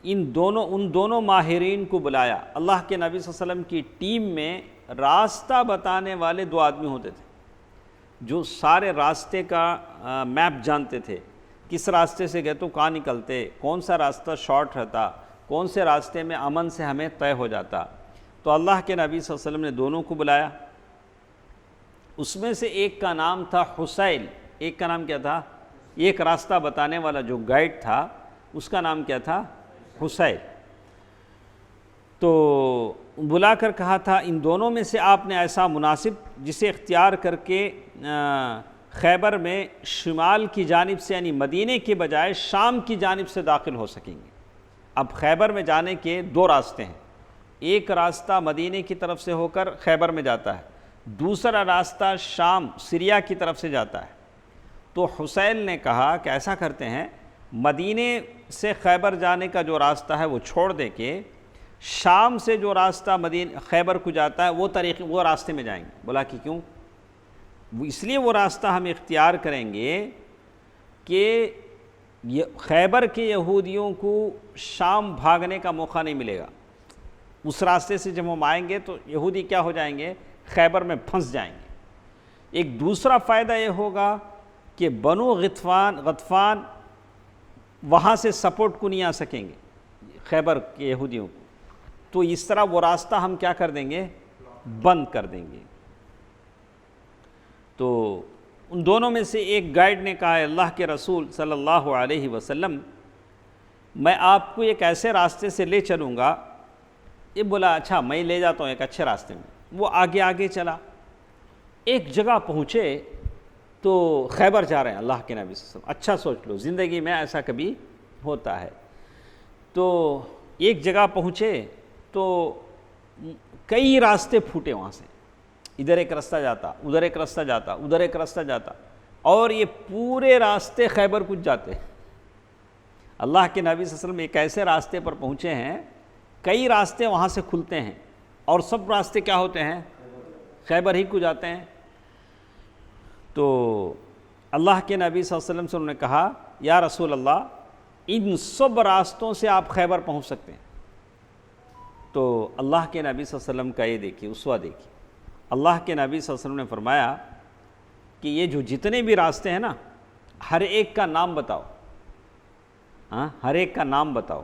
ان دونوں ماہرین کو بلایا۔ اللہ کے نبی صلی اللہ علیہ وسلم کی ٹیم میں راستہ بتانے والے 2 آدمی ہوتے تھے جو سارے راستے کا میپ جانتے تھے، کس راستے سے گئے تو کہاں نکلتے، کون سا راستہ شارٹ رہتا، کون سے راستے میں امن سے ہمیں طے ہو جاتا۔ تو اللہ کے نبی صلی اللہ علیہ وسلم نے دونوں کو بلایا۔ اس میں سے ایک کا نام تھا حسیل، ایک کا نام کیا تھا؟ ایک راستہ بتانے والا جو گائیڈ تھا اس کا نام کیا تھا؟ حسیل۔ تو بلا کر کہا تھا ان دونوں میں سے آپ نے ایسا مناسب جسے اختیار کر کے خیبر میں شمال کی جانب سے یعنی مدینے کے بجائے شام کی جانب سے داخل ہو سکیں گے۔ اب خیبر میں جانے کے 2 راستے ہیں، ایک راستہ مدینے کی طرف سے ہو کر خیبر میں جاتا ہے، دوسرا راستہ شام سیریا کی طرف سے جاتا ہے۔ تو حسیل نے کہا کہ ایسا کرتے ہیں، مدینے سے خیبر جانے کا جو راستہ ہے وہ چھوڑ دے کے شام سے جو راستہ خیبر کو جاتا ہے وہ راستے میں جائیں گے۔ بولا کہ کیوں؟ اس لیے وہ راستہ ہم اختیار کریں گے کہ خیبر کے یہودیوں کو شام بھاگنے کا موقع نہیں ملے گا۔ اس راستے سے جب ہم آئیں گے تو یہودی کیا ہو جائیں گے؟ خیبر میں پھنس جائیں گے۔ ایک دوسرا فائدہ یہ ہوگا کہ بنو غطفان وہاں سے سپورٹ کو نہیں آ سکیں گے خیبر کے یہودیوں کو، تو اس طرح وہ راستہ ہم کیا کر دیں گے؟ بند کر دیں گے۔ تو ان دونوں میں سے ایک گائیڈ نے کہا ہے اللہ کے رسول صلی اللہ علیہ وسلم میں آپ کو ایک ایسے راستے سے لے چلوں گا۔ یہ بولا اچھا میں لے جاتا ہوں ایک اچھے راستے میں۔ وہ آگے چلا، ایک جگہ پہنچے تو خیبر جا رہے ہیں اللہ کے نبی صلی اللہ علیہ وسلم۔ اچھا سوچ لو، زندگی میں ایسا کبھی ہوتا ہے۔ تو ایک جگہ پہنچے تو کئی راستے پھوٹے وہاں سے، ادھر ایک راستہ جاتا، ادھر ایک راستہ جاتا، ادھر ایک راستہ جاتا، اور یہ پورے راستے خیبر کچھ جاتے۔ اللہ کے نبی صلی اللہ علیہ وسلم ایک ایسے راستے پر پہنچے ہیں، کئی راستے وہاں سے کھلتے ہیں اور سب راستے کیا ہوتے ہیں؟ خیبر ہی کو جاتے ہیں۔ تو اللہ کے نبی صلی اللہ علیہ وسلم سے انہوں نے کہا یا رسول اللہ ان سب راستوں سے آپ خیبر پہنچ سکتے ہیں۔ تو اللہ کے نبی صلی اللہ علیہ وسلم کا یہ دیکھیے اسوہ دیکھیے، اللہ کے نبی صلی اللہ علیہ وسلم نے فرمایا کہ یہ جو جتنے بھی راستے ہیں نا ہر ایک کا نام بتاؤ، ہر ایک کا نام بتاؤ۔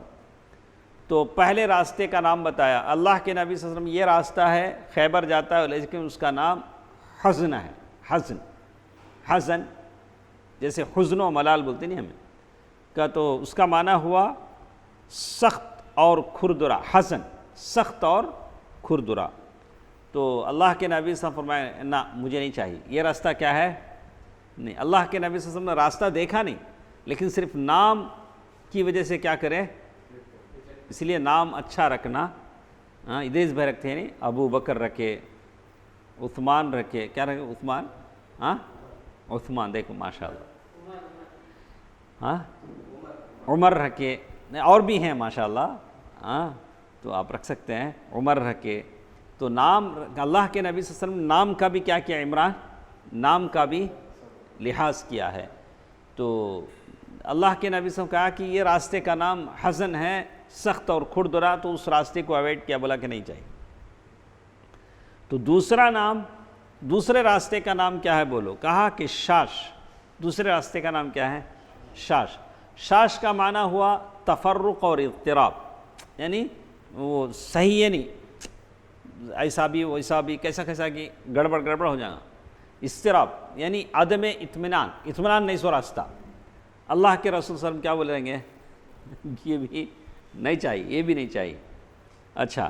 تو پہلے راستے کا نام بتایا اللہ کے نبی صلی اللہ علیہ وسلم، یہ راستہ ہے خیبر جاتا ہے لیکن اس کا نام حزن ہے۔ حزن جیسے حزن و ملال بولتے نہیں ہمیں کا، تو اس کا معنی ہوا سخت اور کھردرا۔ حزن سخت اور کھردرا۔ تو اللہ کے نبی صلی اللہ علیہ وسلم فرمایا نہ مجھے نہیں چاہیے، یہ راستہ کیا ہے؟ نہیں۔ اللہ کے نبی صلی اللہ علیہ وسلم نے راستہ دیکھا نہیں، لیکن صرف نام کی وجہ سے کیا کرے، اس لیے نام اچھا رکھنا۔ ادریس بھائی رکھتے ہیں نہیں، ابو بکر رکھے، عثمان رکھے، کیا رکھے؟ عثمان، عثمان دیکھو ماشاء اللہ، عمر رکھے، اور بھی ہیں ماشاءاللہ، ہاں تو آپ رکھ سکتے ہیں عمر رکھے. تو نام اللہ کے نبی صلی اللہ علیہ وسلم نام کا بھی کیا کیا عمران، نام کا بھی لحاظ کیا ہے. تو اللہ کے نبی صلی اللہ علیہ وسلم کہا کہ یہ راستے کا نام حزن ہے، سخت اور کھردرا، تو اس راستے کو اوائڈ کیا، بولا کہ نہیں چاہیے. تو دوسرا نام، دوسرے راستے کا نام کیا ہے بولو، کہا کہ شاش. دوسرے راستے کا نام کیا ہے؟ شاش. شاش کا معنی ہوا تفرق اور اضطراب، یعنی وہ صحیح ہے نہیں، ایسا بھی ویسا بھی، کیسا کیسا کی گڑبڑ ہو جائے گا. اضطراب یعنی عدم اطمینان نہیں سو راستہ. اللہ کے رسول صلی اللہ علیہ وسلم کیا بولیں گے؟ یہ بھی نہیں چاہیے، یہ بھی نہیں چاہیے. اچھا،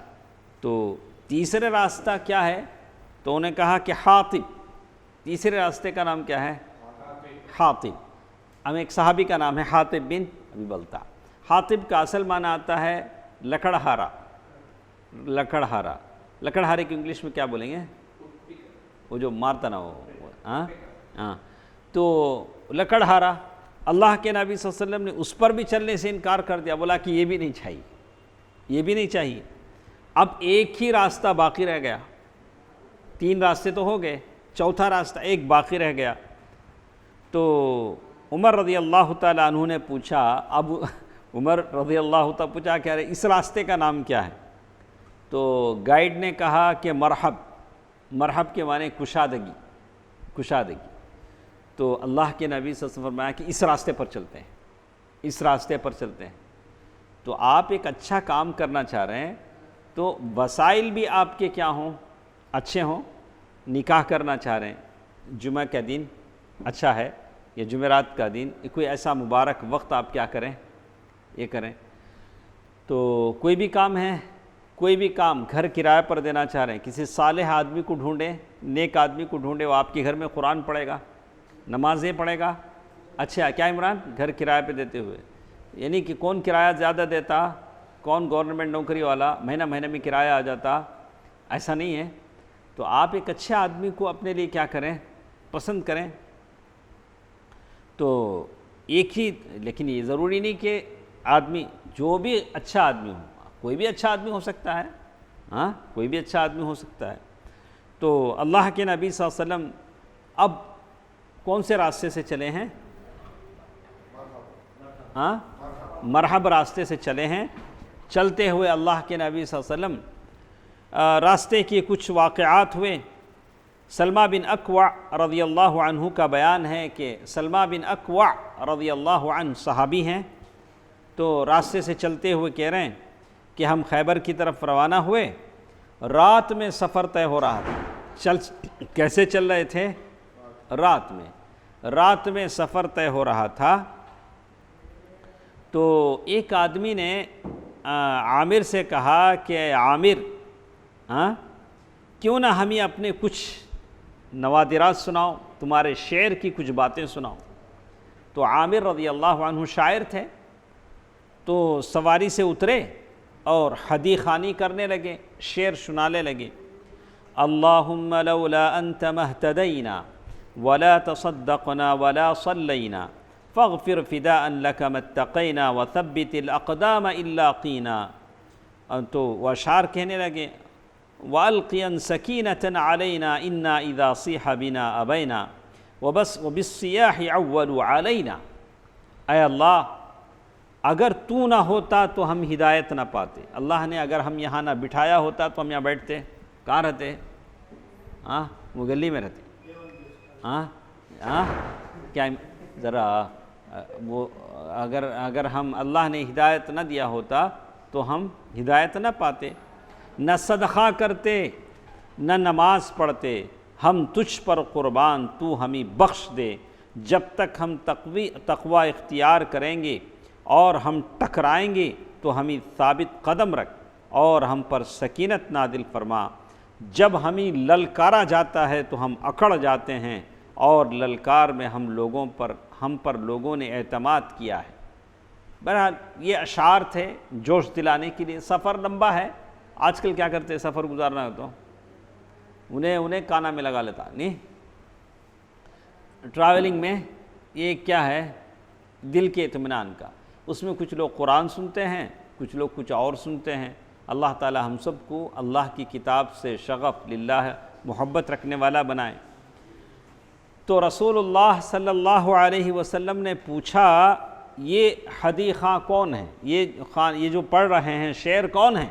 تو تیسرے راستہ کیا ہے؟ تو انہیں کہا کہ حاطب. تیسرے راستے کا نام کیا ہے؟ حاطب. ہم ایک صحابی کا نام ہے حاطب بن ابی بلتع. حاطب کا اصل معنی آتا ہے لکڑہارا. لکڑہارا، لکڑہارے کی انگلش میں کیا بولیں گے؟ وہ جو مارتا نا وہ، ہاں. تو لکڑہارا، اللہ کے نبی صلی اللہ علیہ وسلم نے اس پر بھی چلنے سے انکار کر دیا، بولا کہ یہ بھی نہیں چاہیے، یہ بھی نہیں چاہیے. اب ایک ہی راستہ باقی رہ گیا. 3 راستے تو ہو گئے، چوتھا راستہ ایک باقی رہ گیا. تو عمر رضی اللہ تعالیٰ عنہ نے پوچھا، اب عمر رضی اللہ تعالیٰ پوچھا کہہ رہے اس راستے کا نام کیا ہے؟ تو گائیڈ نے کہا کہ مرحب. مرحب کے معنی کشادگی، کشادگی. تو اللہ کے نبی صلی اللہ علیہ وسلم فرمایا کہ اس راستے پر چلتے ہیں، اس راستے پر چلتے ہیں. تو آپ ایک اچھا کام کرنا چاہ رہے ہیں تو وسائل بھی آپ کے کیا ہوں؟ اچھے ہوں. نکاح کرنا چاہ رہے ہیں، جمعہ کا دن اچھا ہے یا جمعرات کا دن، کوئی ایسا مبارک وقت آپ کیا کریں، یہ کریں. تو کوئی بھی کام ہے، کوئی بھی کام گھر کرایہ پر دینا چاہ رہے ہیں، کسی صالح آدمی کو ڈھونڈیں، نیک آدمی کو ڈھونڈیں، وہ آپ کے گھر میں قرآن پڑھے گا، نمازیں پڑھے گا. اچھا کیا عمران؟ گھر کرایہ پہ دیتے ہوئے، یعنی کہ کون کرایہ زیادہ دیتا، کون گورنمنٹ نوکری والا مہینہ میں کرایہ آ جاتا، ایسا نہیں ہے. تو آپ ایک اچھے آدمی کو اپنے لیے کیا کریں، پسند کریں. تو ایک ہی، لیکن یہ ضروری نہیں کہ آدمی جو بھی اچھا آدمی ہو، کوئی بھی اچھا آدمی ہو سکتا ہے، ہاں کوئی بھی اچھا آدمی ہو سکتا ہے. تو اللہ کے نبی صلی اللہ علیہ وسلم اب کون سے راستے سے چلے ہیں؟ ہاں مرحب راستے سے چلے ہیں. چلتے ہوئے اللہ کے نبی صلی اللہ علیہ وسلم راستے کے کچھ واقعات ہوئے. سلمہ بن اکوع رضی اللہ عنہ کا بیان ہے کہ سلمہ بن اکوع رضی اللہ عنہ صحابی ہیں. تو راستے سے چلتے ہوئے کہہ رہے ہیں کہ ہم خیبر کی طرف روانہ ہوئے، رات میں سفر طے ہو رہا تھا. کیسے چل رہے تھے؟ رات میں سفر طے ہو رہا تھا. تو ایک آدمی نے عامر سے کہا کہ عامر، کیوں نہ ہمیں اپنے کچھ نوادرات سناؤ، تمہارے شعر کی کچھ باتیں سناؤ. تو عامر رضی اللہ عنہ شاعر تھے. تو سواری سے اترے اور حدیث خوانی کرنے لگے، شعر سنانے لگے. اللہم لولا انت مہتدینا ولا تصدقنا ولا صلینا فاغفر فداء لك ما اتقینا وثبت الاقدام الا قینا. تو وہ اشعار کہنے لگے، وَأَلْقِيًا سَكِينَةً عَلَيْنَا إِنَّا إِذَا صِيحَ بِنَا أَبَيْنَا وَبِالصِّيَاحِ عَوَّلُوا عَلَيْنَا. اے اللہ، اگر تو نہ ہوتا تو ہم ہدایت نہ پاتے. اللہ نے اگر ہم یہاں نہ بٹھایا ہوتا تو ہم یہاں بیٹھتے. کہاں رہتے؟ وہ گلی میں رہتے. کیا ذرا وہ اگر ہم اللہ نے ہدایت نہ دیا ہوتا تو ہم ہدایت نہ پاتے. نہ صدقہ کرتے نہ نماز پڑھتے، ہم تجھ پر قربان، تو ہمیں بخش دے. جب تک ہم تقوی اختیار کریں گے اور ہم ٹکرائیں گے تو ہمیں ثابت قدم رکھ اور ہم پر سکینت نازل فرما. جب ہمیں للکارا جاتا ہے تو ہم اکڑ جاتے ہیں، اور للکار میں ہم پر لوگوں نے اعتماد کیا ہے. بہرحال یہ اشعار تھے جوش دلانے کے لیے. سفر لمبا ہے. آج کل کیا کرتے ہیں، سفر گزارنا ہے تو انہیں کانا میں لگا لیتا نہیں. ٹریولنگ میں یہ کیا ہے؟ دل کے اطمینان کا. اس میں کچھ لوگ قرآن سنتے ہیں، کچھ لوگ کچھ اور سنتے ہیں۔ اللہ تعالی ہم سب کو اللہ کی کتاب سے شغف للہ محبت رکھنے والا بنائے۔ تو رسول اللہ صلی اللہ علیہ وسلم نے پوچھا یہ ہدی خاں کون ہے، یہ جو پڑھ رہے ہیں شعر کون ہیں؟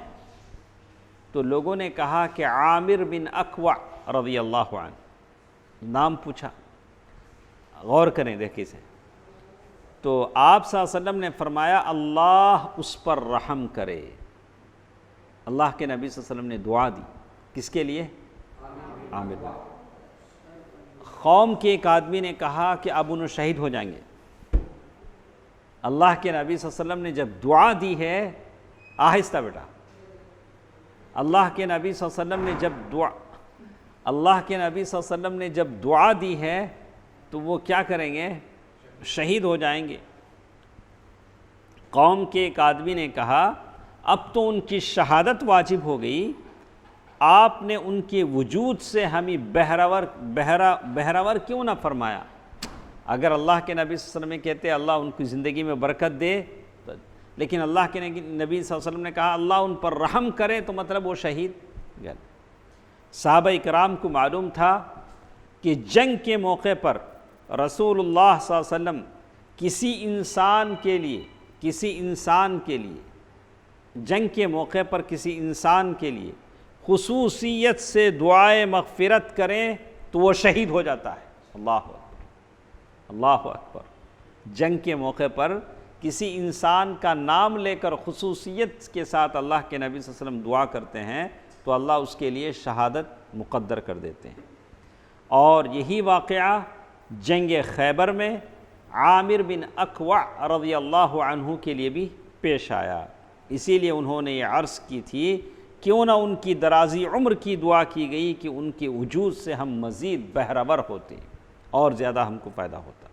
تو لوگوں نے کہا کہ عامر بن اکوع رضی اللہ عنہ، نام پوچھا، غور کریں دیکھیں اسے۔ تو آپ صلی اللہ علیہ وسلم نے فرمایا اللہ اس پر رحم کرے۔ اللہ کے نبی صلی اللہ علیہ وسلم نے دعا دی، کس کے لیے؟ عامر بن۔ قوم کے ایک آدمی نے کہا کہ اب انہوں شہید ہو جائیں گے۔ اللہ کے نبی صلی اللہ علیہ وسلم نے جب دعا دی ہے، آہستہ بیٹا، اللہ کے نبی صلی اللہ علیہ وسلم نے جب دعا دی ہے تو وہ کیا کریں گے؟ شہید ہو جائیں گے۔ قوم کے ایک آدمی نے کہا اب تو ان کی شہادت واجب ہو گئی، آپ نے ان کے وجود سے ہمیں بہرور کیوں نہ فرمایا؟ اگر اللہ کے نبی صلی اللہ علیہ وسلم کہتے اللہ ان کی زندگی میں برکت دے، لیکن اللہ کے نبی صلی اللہ علیہ وسلم نے کہا اللہ ان پر رحم کرے، تو مطلب وہ شہید گئے۔ صحابہ کرام کو معلوم تھا کہ جنگ کے موقع پر رسول اللہ صلی اللہ علیہ وسلم کسی انسان کے لیے جنگ کے موقع پر کسی انسان کے لیے خصوصیت سے دعائے مغفرت کریں تو وہ شہید ہو جاتا ہے۔ اللہ اکبر، اللہ اکبر۔ جنگ کے موقع پر کسی انسان کا نام لے کر خصوصیت کے ساتھ اللہ کے نبی صلی اللہ علیہ وسلم دعا کرتے ہیں تو اللہ اس کے لیے شہادت مقدر کر دیتے ہیں۔ اور یہی واقعہ جنگ خیبر میں عامر بن اکوع رضی اللہ عنہ کے لیے بھی پیش آیا، اسی لیے انہوں نے یہ عرض کی تھی کیوں نہ ان کی درازی عمر کی دعا کی گئی کہ ان کے وجود سے ہم مزید بہرور ہوتے اور زیادہ ہم کو فائدہ ہوتا۔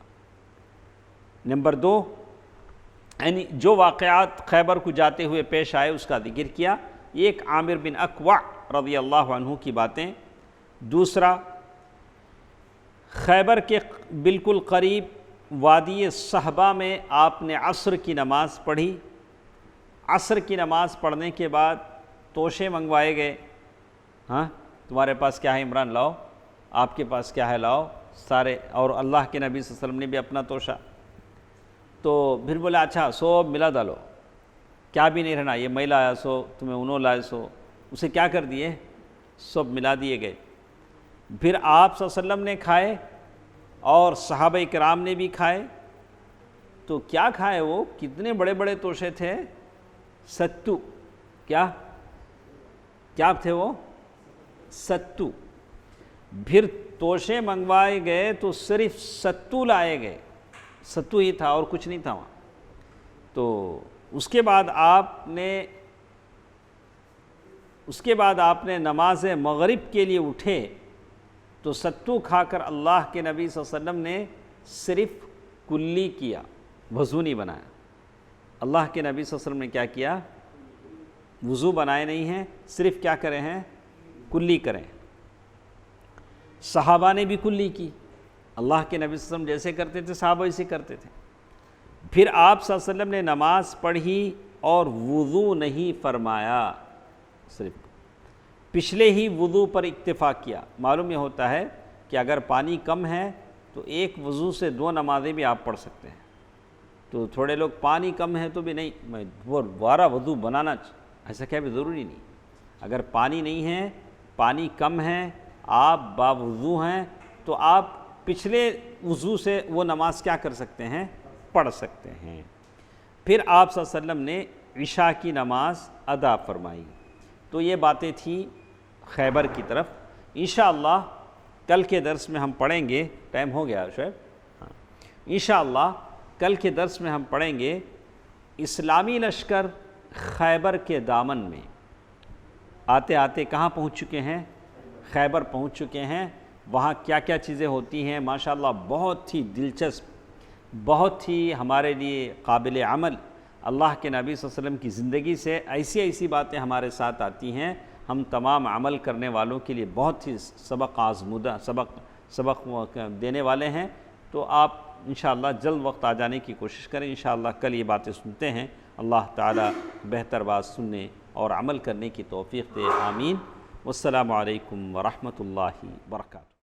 نمبر 2، یعنی جو واقعات خیبر کو جاتے ہوئے پیش آئے اس کا ذکر کیا، ایک عامر بن اکوع رضی اللہ عنہ کی باتیں۔ دوسرا، خیبر کے بالکل قریب وادی صحبہ میں آپ نے عصر کی نماز پڑھی۔ عصر کی نماز پڑھنے کے بعد توشے منگوائے گئے، ہاں تمہارے پاس کیا ہے عمران لاؤ، آپ کے پاس کیا ہے لاؤ، سارے، اور اللہ کے نبی صلی اللہ علیہ وسلم نے بھی اپنا توشا۔ تو پھر بولا اچھا سو ملا ڈالو، کیا بھی نہیں رہنا، یہ میں لایا سو تمہیں انہوں لائے سو، اسے کیا کر دیے، سب ملا دیے گئے۔ پھر آپ صلی اللہ علیہ وسلم نے کھائے اور صحابہ کرام نے بھی کھائے۔ تو کیا کھائے وہ؟ کتنے بڑے بڑے توشے تھے، ستو، کیا تھے وہ؟ ستو۔ پھر توشے منگوائے گئے تو صرف ستو لائے گئے، ستو ہی تھا اور کچھ نہیں تھا وہاں۔ تو اس کے بعد آپ نے نماز مغرب کے لیے اٹھے تو ستو کھا کر اللہ کے نبی صلی اللہ علیہ وسلم نے صرف کلی کیا، وضو نہیں بنایا۔ اللہ کے نبی صلی اللہ علیہ وسلم نے کیا کیا؟ وضو بنائے نہیں ہیں، صرف کیا کرے ہیں؟ کلی کریں۔ صحابہ نے بھی کلی کی، اللہ کے نبی صلی اللہ علیہ وسلم جیسے کرتے تھے صحابہ اسی کرتے تھے۔ پھر آپ صلی اللہ علیہ وسلم نے نماز پڑھی اور وضو نہیں فرمایا، صرف پچھلے ہی وضو پر اکتفا کیا۔ معلوم یہ ہوتا ہے کہ اگر پانی کم ہے تو ایک وضو سے 2 نمازیں بھی آپ پڑھ سکتے ہیں۔ تو تھوڑے لوگ پانی کم ہے تو بھی نہیں، میں دوبارہ وضو بنانا، ایسا کیا بھی ضروری نہیں۔ اگر پانی نہیں ہے، پانی کم ہے، آپ باوضو ہیں، تو آپ پچھلے وضو سے وہ نماز کیا کر سکتے ہیں؟ پڑھ سکتے ہیں۔ پھر آپ صلی اللہ علیہ وسلم نے عشاء کی نماز ادا فرمائی۔ تو یہ باتیں تھیں خیبر کی طرف۔ انشاءاللہ کل کے درس میں ہم پڑھیں گے، ٹائم ہو گیا شعیب، ہاں انشاءاللہ کل کے درس میں ہم پڑھیں گے اسلامی لشکر خیبر کے دامن میں آتے آتے کہاں پہنچ چکے ہیں؟ خیبر پہنچ چکے ہیں۔ وہاں کیا کیا چیزیں ہوتی ہیں ماشاءاللہ بہت ہی دلچسپ، بہت ہی ہمارے لیے قابل عمل۔ اللہ کے نبی صلی اللہ علیہ وسلم کی زندگی سے ایسی باتیں ہمارے ساتھ آتی ہیں، ہم تمام عمل کرنے والوں کے لیے بہت ہی سبق آزمودہ، سبق دینے والے ہیں۔ تو آپ انشاءاللہ جلد وقت آ جانے کی کوشش کریں. انشاءاللہ کل یہ باتیں سنتے ہیں. اللہ تعالی بہتر بات سننے اور عمل کرنے کی توفیق دے. آمین. والسلام علیکم ورحمۃ اللہ وبرکاتہ.